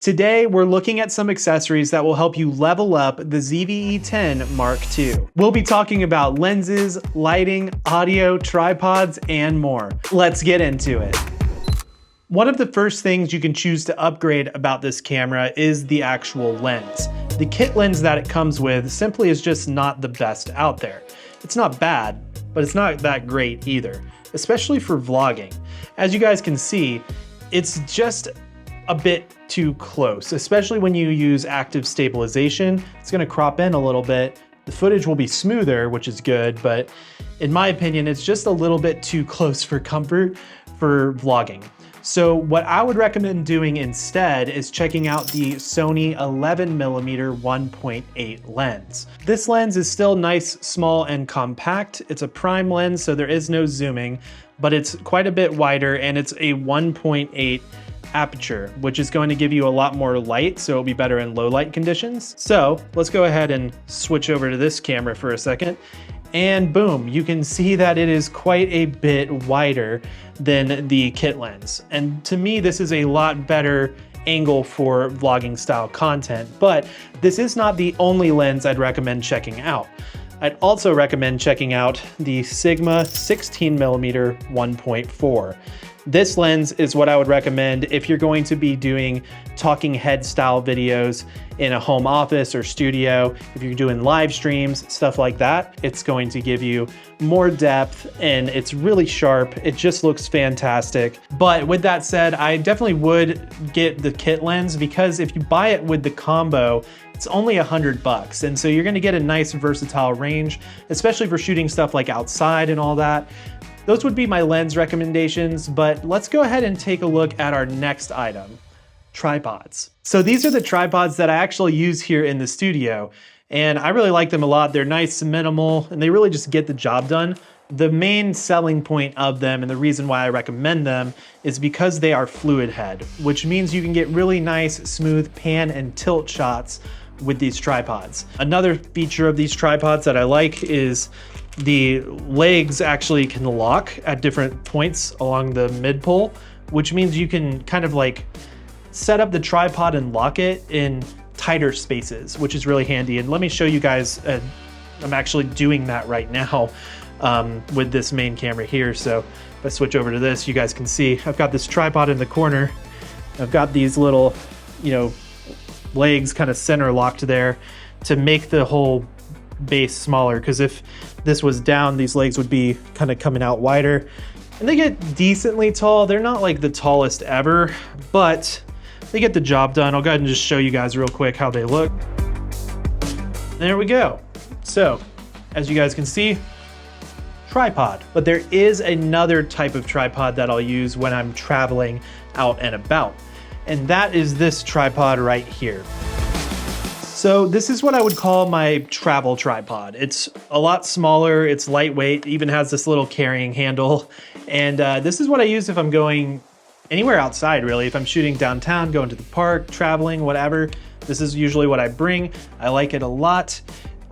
Today, we're looking at some accessories that will help you level up the ZV-E10 Mark II. We'll be talking about lenses, lighting, audio, tripods, and more. Let's get into it. One of the first things you can choose to upgrade about this camera is the actual lens. The kit lens that it comes with simply is just not the best out there. It's not bad, but it's not that great either, especially for vlogging. As you guys can see, it's just a bit too close, especially when you use active stabilization. It's gonna crop in a little bit. The footage will be smoother, which is good, but in my opinion, it's just a little bit too close for comfort for vlogging. So what I would recommend doing instead is checking out the Sony 11mm 1.8 lens. This lens is still nice, small, and compact. It's a prime lens, so there is no zooming, but it's quite a bit wider, and it's a 1.8 aperture, which is going to give you a lot more light, so it'll be better in low light conditions. So let's go ahead and switch over to this camera for a second. And boom, you can see that it is quite a bit wider than the kit lens. And to me, this is a lot better angle for vlogging style content, but this is not the only lens I'd recommend checking out. I'd also recommend checking out the Sigma 16mm 1.4. This lens is what I would recommend if you're going to be doing talking head style videos in a home office or studio. If you're doing live streams, stuff like that, it's going to give you more depth and it's really sharp. It just looks fantastic. But with that said, I definitely would get the kit lens because if you buy it with the combo, it's only $100, and so you're gonna get a nice versatile range, especially for shooting stuff like outside and all that. Those would be my lens recommendations, but let's go ahead and take a look at our next item, tripods. So these are the tripods that I actually use here in the studio, and I really like them a lot. They're nice and minimal, and they really just get the job done. The main selling point of them and the reason why I recommend them is because they are fluid head, which means you can get really nice, smooth pan and tilt shots with these tripods. Another feature of these tripods that I like is the legs actually can lock at different points along the mid pole, which means you can kind of like set up the tripod and lock it in tighter spaces, which is really handy. And let me show you guys, I'm actually doing that right now with this main camera here. So if I switch over to this, you guys can see I've got this tripod in the corner. I've got these little, legs kind of center locked there to make the whole base smaller, because if this was down, these legs would be kind of coming out wider, and they get decently tall. They're not like the tallest ever, but they get the job done. I'll go ahead and just show you guys real quick how they look. There we go. So as you guys can see, tripod. But there is another type of tripod that I'll use when I'm traveling out and about, and that is this tripod right here. So this is what I would call my travel tripod. It's a lot smaller, it's lightweight, even has this little carrying handle. And this is what I use if I'm going anywhere outside, really. If I'm shooting downtown, going to the park, traveling, whatever, this is usually what I bring. I like it a lot,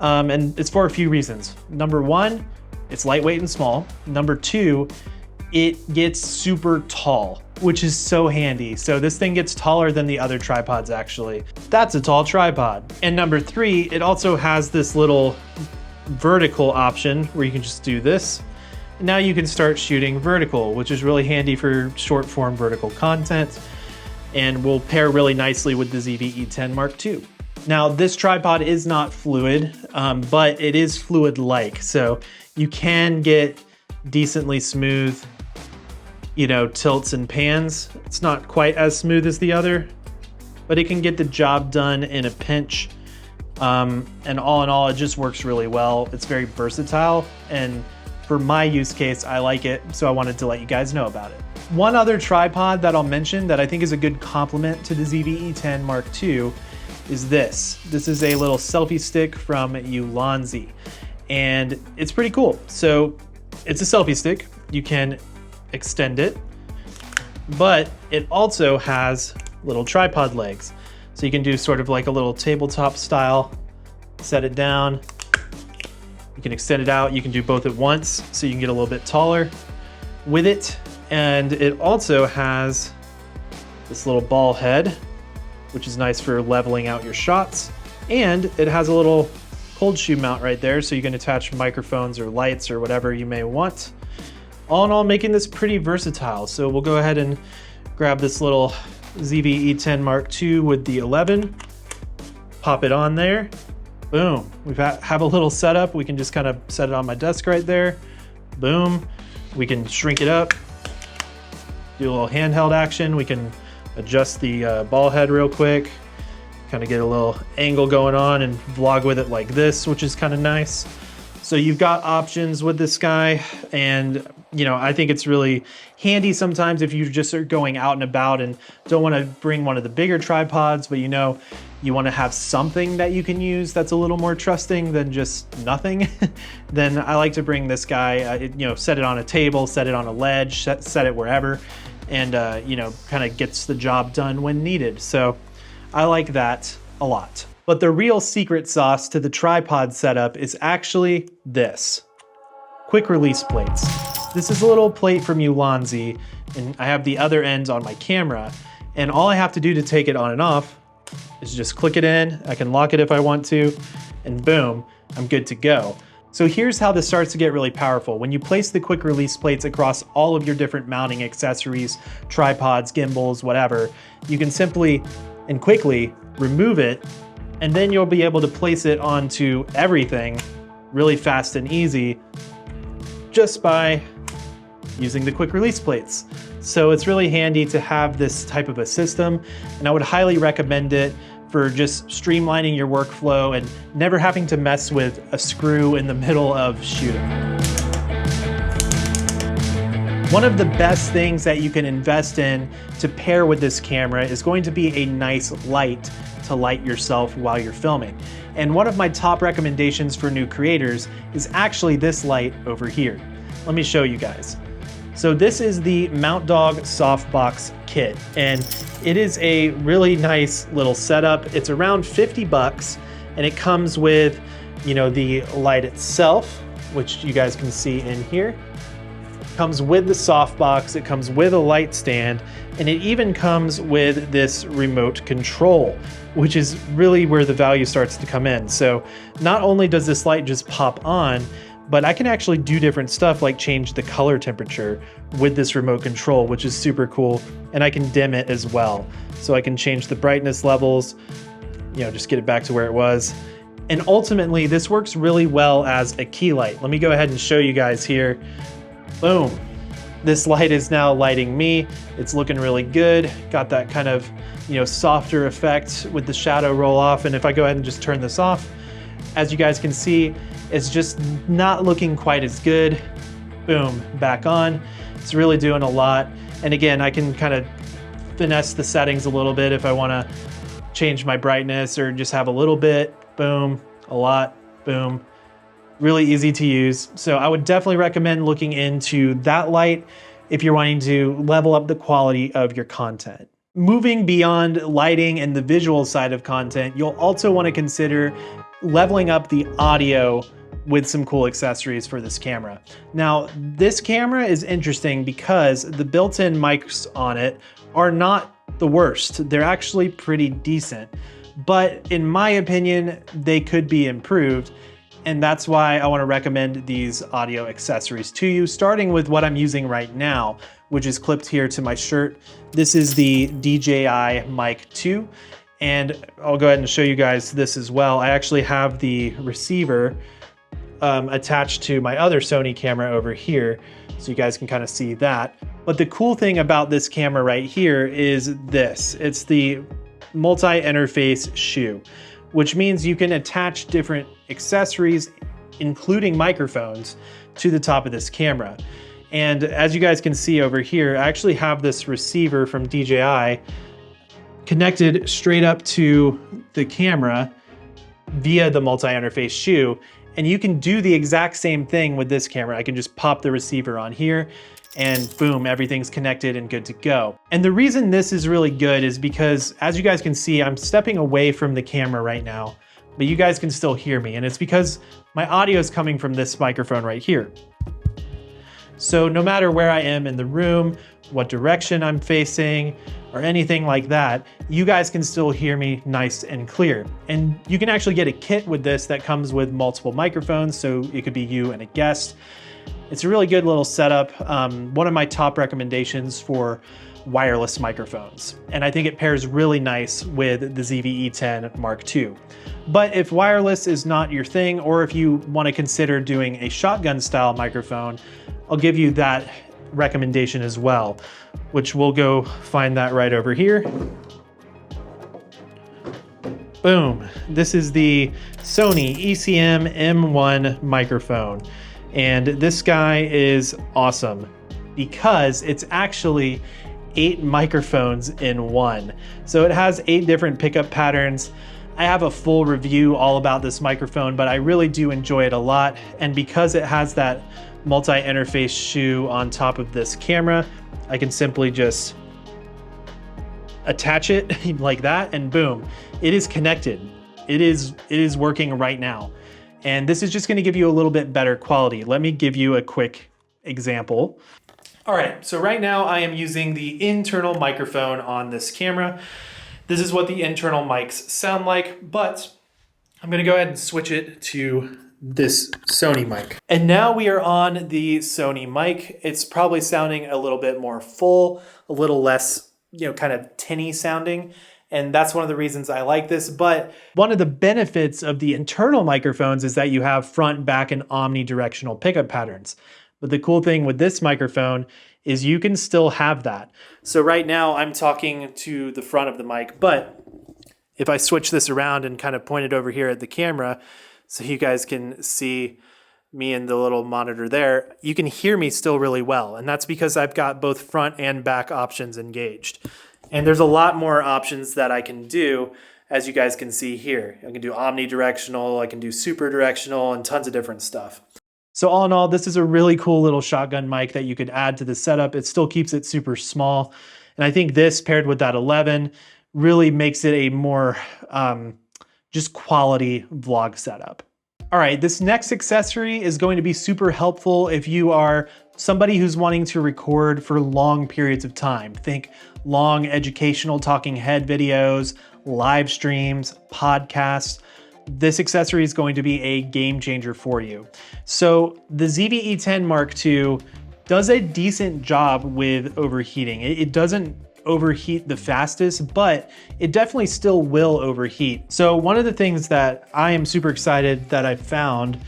and it's for a few reasons. Number one, it's lightweight and small. Number two, it gets super tall, which is so handy. So this thing gets taller than the other tripods actually. That's a tall tripod. And number three, it also has this little vertical option where you can just do this. And now you can start shooting vertical, which is really handy for short form vertical content and will pair really nicely with the ZV-E10 Mark II. Now this tripod is not fluid, but it is fluid-like. So you can get decently smooth tilts and pans. It's not quite as smooth as the other, but it can get the job done in a pinch. And all in all, it just works really well. It's very versatile, and for my use case, I like it, so I wanted to let you guys know about it. One other tripod that I'll mention that I think is a good complement to the ZV-E10 Mark II is this. This is a little selfie stick from Ulanzi, and it's pretty cool. So it's a selfie stick. You can extend it, but it also has little tripod legs. So you can do sort of like a little tabletop style, set it down. You can extend it out. You can do both at once, so you can get a little bit taller with it. And it also has this little ball head which is nice for leveling out your shots. And it has a little cold shoe mount right there, so you can attach microphones or lights or whatever you may want. All in all, making this pretty versatile. So we'll go ahead and grab this little ZV-E10 Mark II with the 11, pop it on there. Boom, we have a little setup. We can just kind of set it on my desk right there. Boom, we can shrink it up, do a little handheld action. We can adjust the ball head real quick, kind of get a little angle going on and vlog with it like this, which is kind of nice. So you've got options with this guy, and you know, I think it's really handy sometimes if you just are going out and about and don't want to bring one of the bigger tripods, but you know, you want to have something that you can use that's a little more trusting than just nothing. Then I like to bring this guy, you know, set it on a table, set it on a ledge, set it wherever, and you know, kind of gets the job done when needed. So I like that a lot. But the real secret sauce to the tripod setup is actually this: quick release plates. This is a little plate from Ulanzi, and I have the other ends on my camera, and all I have to do to take it on and off is just click it in. I can lock it if I want to, and boom, I'm good to go. So here's how this starts to get really powerful. When you place the quick release plates across all of your different mounting accessories, tripods, gimbals, whatever, you can simply and quickly remove it, and then you'll be able to place it onto everything really fast and easy just by using the quick release plates. So it's really handy to have this type of a system, and I would highly recommend it for just streamlining your workflow and never having to mess with a screw in the middle of shooting. One of the best things that you can invest in to pair with this camera is going to be a nice light to light yourself while you're filming. And one of my top recommendations for new creators is actually this light over here. Let me show you guys. So this is the Mount Dog Softbox Kit, and it is a really nice little setup. It's around 50 bucks, and it comes with, you know, the light itself, which you guys can see in here. It comes with the softbox, it comes with a light stand, and it even comes with this remote control, which is really where the value starts to come in. So not only does this light just pop on, but I can actually do different stuff like change the color temperature with this remote control, which is super cool. And I can dim it as well. So I can change the brightness levels, you know, just get it back to where it was. And ultimately, this works really well as a key light. Let me go ahead and show you guys here. Boom. This light is now lighting me. It's looking really good. Got that kind of, you know, softer effect with the shadow roll off. And if I go ahead and just turn this off, as you guys can see, it's just not looking quite as good. Boom, back on. It's really doing a lot. And again, I can kind of finesse the settings a little bit if I want to change my brightness or just have a little bit. Boom, a lot, boom. Really easy to use. So I would definitely recommend looking into that light if you're wanting to level up the quality of your content. Moving beyond lighting and the visual side of content, you'll also want to consider leveling up the audio with some cool accessories for this camera. Now, this camera is interesting because the built-in mics on it are not the worst. They're actually pretty decent, but in my opinion, they could be improved. And that's why I want to recommend these audio accessories to you, starting with what I'm using right now, which is clipped here to my shirt. This is the DJI Mic 2. And I'll go ahead and show you guys this as well. I actually have the receiver attached to my other Sony camera over here, so you guys can kind of see that. But the cool thing about this camera right here is this. It's the multi-interface shoe, which means you can attach different accessories, including microphones, to the top of this camera. And as you guys can see over here, I actually have this receiver from DJI connected straight up to the camera via the multi-interface shoe. And you can do the exact same thing with this camera. I can just pop the receiver on here and boom, everything's connected and good to go. And the reason this is really good is because, as you guys can see, I'm stepping away from the camera right now, but you guys can still hear me. And it's because my audio is coming from this microphone right here. So no matter where I am in the room, what direction I'm facing, or anything like that, you guys can still hear me nice and clear. And you can actually get a kit with this that comes with multiple microphones, so it could be you and a guest. It's a really good little setup. One of my top recommendations for wireless microphones. And I think it pairs really nice with the ZV-E10 Mark II. But if wireless is not your thing, or if you want to consider doing a shotgun style microphone, I'll give you that recommendation as well, which we'll go find that right over here. Boom. This is the Sony ECM M1 microphone. And this guy is awesome because it's actually 8 microphones in one. So it has 8 different pickup patterns. I have a full review all about this microphone, but I really do enjoy it a lot. And because it has that multi-interface shoe on top of this camera, I can simply just attach it like that and boom, it is connected. It is working right now. And this is just gonna give you a little bit better quality. Let me give you a quick example. All right, so right now I am using the internal microphone on this camera. This is what the internal mics sound like, but I'm gonna go ahead and switch it to this Sony mic. And now we are on the Sony mic. It's probably sounding a little bit more full, a little less, kind of tinny sounding. And that's one of the reasons I like this. But one of the benefits of the internal microphones is that you have front, back, and omnidirectional pickup patterns. But the cool thing with this microphone is you can still have that. So right now I'm talking to the front of the mic, but if I switch this around and kind of point it over here at the camera so you guys can see me in the little monitor there, you can hear me still really well. And that's because I've got both front and back options engaged. And there's a lot more options that I can do, as you guys can see here. I can do omnidirectional, I can do super directional, and tons of different stuff. So all in all, this is a really cool little shotgun mic that you could add to the setup. It still keeps it super small. And I think this paired with that 11 really makes it a more just quality vlog setup. All right, this next accessory is going to be super helpful if you are somebody who's wanting to record for long periods of time. Think long educational talking head videos, live streams, podcasts. This accessory is going to be a game changer for you. So the ZV-E10 Mark II does a decent job with overheating. It doesn't overheat the fastest, but it definitely still will overheat. So one of the things that I am super excited that I found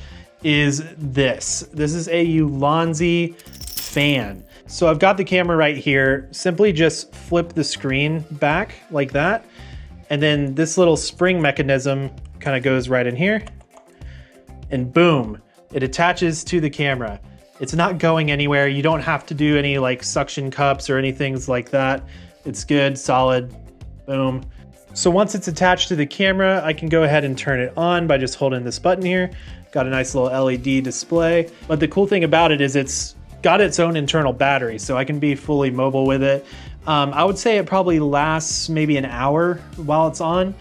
is this. This is a Ulanzi fan. So I've got the camera right here. Simply just flip the screen back like that. And then this little spring mechanism kind of goes right in here. And boom, it attaches to the camera. It's not going anywhere. You don't have to do any like suction cups or anything like that. It's good, solid, boom. So once it's attached to the camera, I can go ahead and turn it on by just holding this button here. Got a nice little LED display. But the cool thing about it is it's got its own internal battery, so I can be fully mobile with it. I would say it probably lasts maybe an hour while it's on.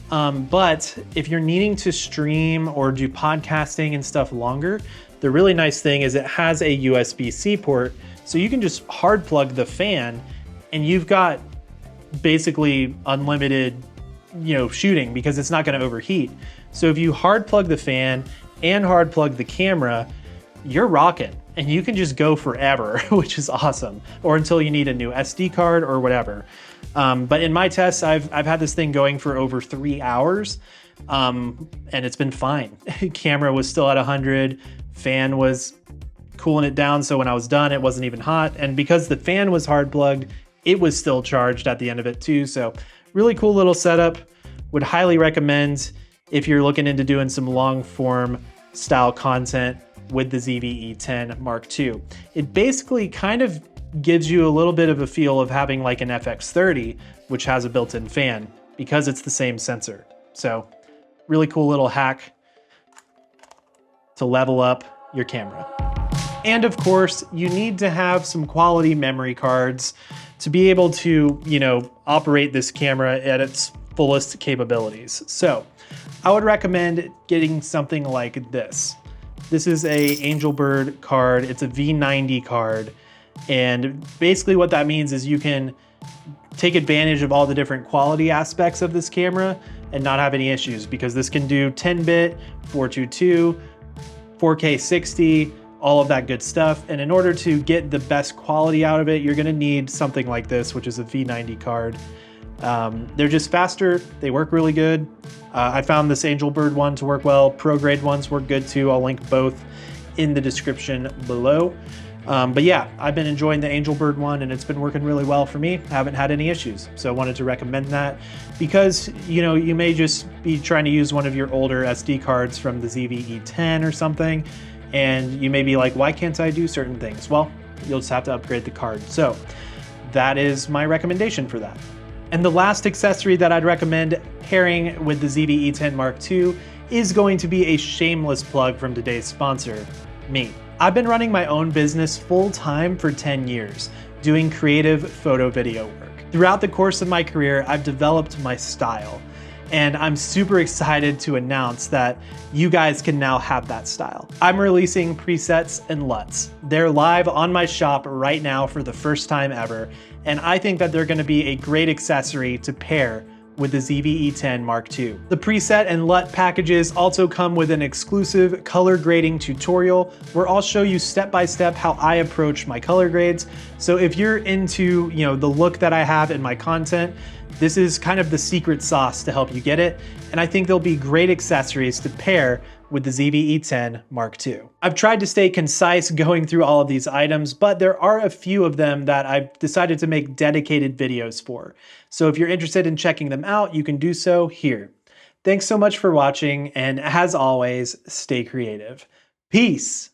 But if you're needing to stream or do podcasting and stuff longer, the really nice thing is it has a USB-C port, so you can just hard plug the fan and you've got basically unlimited, shooting because it's not going to overheat. So if you hard plug the fan and hard plug the camera, you're rocking and you can just go forever, which is awesome, or until you need a new SD card or whatever. But in my tests, I've had this thing going for over 3 hours, and it's been fine. Camera was still at 100, fan was cooling it down, so when I was done, it wasn't even hot. And because the fan was hard plugged, it was still charged at the end of it too. So really cool little setup. Would highly recommend if you're looking into doing some long form style content with the ZV-E10 Mark II. It basically kind of gives you a little bit of a feel of having like an FX30, which has a built-in fan because it's the same sensor. So really cool little hack to level up your camera. And of course, you need to have some quality memory cards to be able to, operate this camera at its fullest capabilities. So I would recommend getting something like this. This is a Angelbird card. It's a V90 card. And basically what that means is you can take advantage of all the different quality aspects of this camera and not have any issues, because this can do 10-bit, 422, 4K 60, all of that good stuff. And in order to get the best quality out of it, you're gonna need something like this, which is a V90 card. They're just faster, they work really good. I found this Angel Bird one to work well. Pro grade ones work good too. I'll link both in the description below. But yeah, I've been enjoying the Angel Bird one and it's been working really well for me. I haven't had any issues. So I wanted to recommend that because, you know, you may just be trying to use one of your older SD cards from the ZV-E10 or something, and you may be like, why can't I do certain things? Well, you'll just have to upgrade the card. So that is my recommendation for that. And the last accessory that I'd recommend pairing with the ZV-E10 Mark II is going to be a shameless plug from today's sponsor, me. I've been running my own business full-time for 10 years, doing creative photo video work. Throughout the course of my career, I've developed my style, and I'm super excited to announce that you guys can now have that style. I'm releasing presets and LUTs. They're live on my shop right now for the first time ever, and I think that they're gonna be a great accessory to pair with the ZV-E10 Mark II. The preset and LUT packages also come with an exclusive color grading tutorial where I'll show you step-by-step how I approach my color grades. So if you're into, you know, the look that I have in my content, this is kind of the secret sauce to help you get it. And I think they'll be great accessories to pair with the ZV-E10 Mark II. I've tried to stay concise going through all of these items, but there are a few of them that I've decided to make dedicated videos for. So if you're interested in checking them out, you can do so here. Thanks so much for watching, and as always, stay creative. Peace!